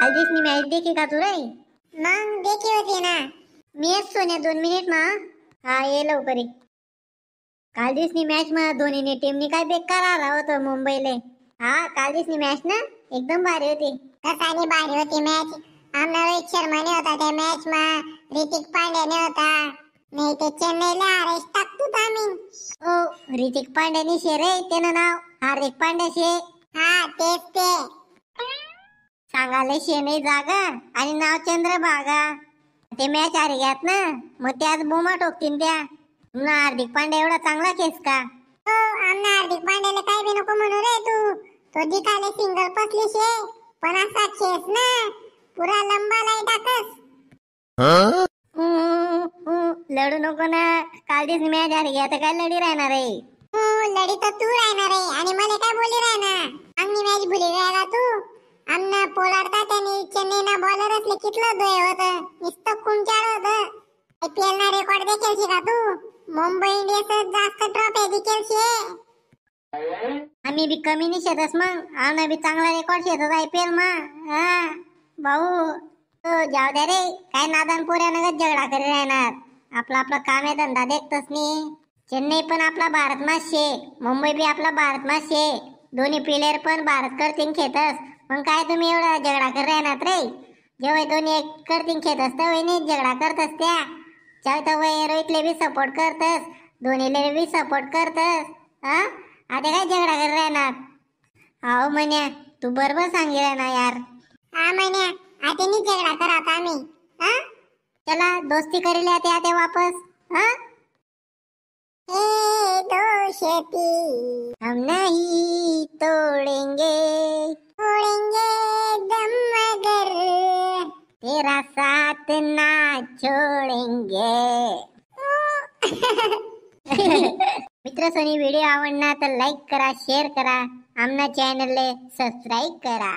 काल दिसनी मॅच देखी का तू रे? मग देखी होती ना. मी येत सोन्या 2 मिनिट मा. हा ये लवकर ये. काल दिसनी मॅच मा धोनीने टीमनी काय बेकार आला होता मुंबईले. हा काल दिसनी मॅच ना एकदम भारी होती. कसानी भारी होती मॅच. आमना रोहित शर्मा ने होता त्या मॅच मा, ऋतिक पांड्या ने होता. नाही ते चेन्नईला आरेश टाकतो आम्ही. ओ ऋतिक पांड्यानी शे रे त्यानं नाव हार्दिक पांड्या शे. हा तेच ते. सांगाले शे नाही जागा आणि नाव चंद्रभागा. ते मॅच हारी घ्यात ना मग त्याच बोमा टोकतीन त्या. ना हार्दिक पांड्या एवढा चांगला केस का? हो आमना हार्दिक पांड्याला काय बी नको म्हणू रे तू. तो जिकाले सिंगल पसली शे पण असा खेस ना पुरा लंबा लाई टाकस. लढू नको ना. काल दिवस मॅच हारी घ्या तर काय लढी राहणार आहे. लढी तर तू राहणार आहे आणि मला काय बोली राहणार. आमनी मॅच भुली राहिला तू. आमना पोलाडता त्यांनी चेन्नईना बॉलर असले कितलं दोय होतं. नुसतं खुंचाळ होतं. आयपीएल ना रेकॉर्ड देखेल का तू. मुंबई इंडियन्स जास्त ट्रॉफी जिंकेल शे. आम्ही बी कमी नाही शेतस मग. आम्हाला बी चांगला रेकॉर्ड शेतस आयपीएल मा. हा भाऊ तो जाऊ द्या रे. काय नादान पोऱ्यानं झगडा करी राहणार. आपला आपला काम आहे धंदा देखतस नाही. चेन्नई पण आपला भारत मा शे, मुंबई बी आपला भारत मा शे. दोन्ही प्लेयर पण भारत करतीन खेतस. मग काय तुम्ही एवढा झगडा कर राहणार रे. जेव्हा दोन्ही एक करतीन खेतस तेव्हा नाही झगडा करतस त्या. जेव्हा तेव्हा रोहितले बी सपोर्ट करतस, धोनीले बी सपोर्ट करतस. हा आता काय झगडा कर राहणार. हाव म्हण्या तू बरोबर सांगितलं ना यार. हा म्हण्या आता नाही झगडा करत आम्ही. हा चला दोस्ती करेल आते वापस. हा हे दोस्ती हम नहीं तोड़ेंगे छोड़ेंगे दम मगर तेरा साथ ना छोड़ेंगे. मित्र सोनी व्हिडिओ आवडला तर लाईक करा, शेअर करा, आमना चॅनलले सबस्क्राईब करा.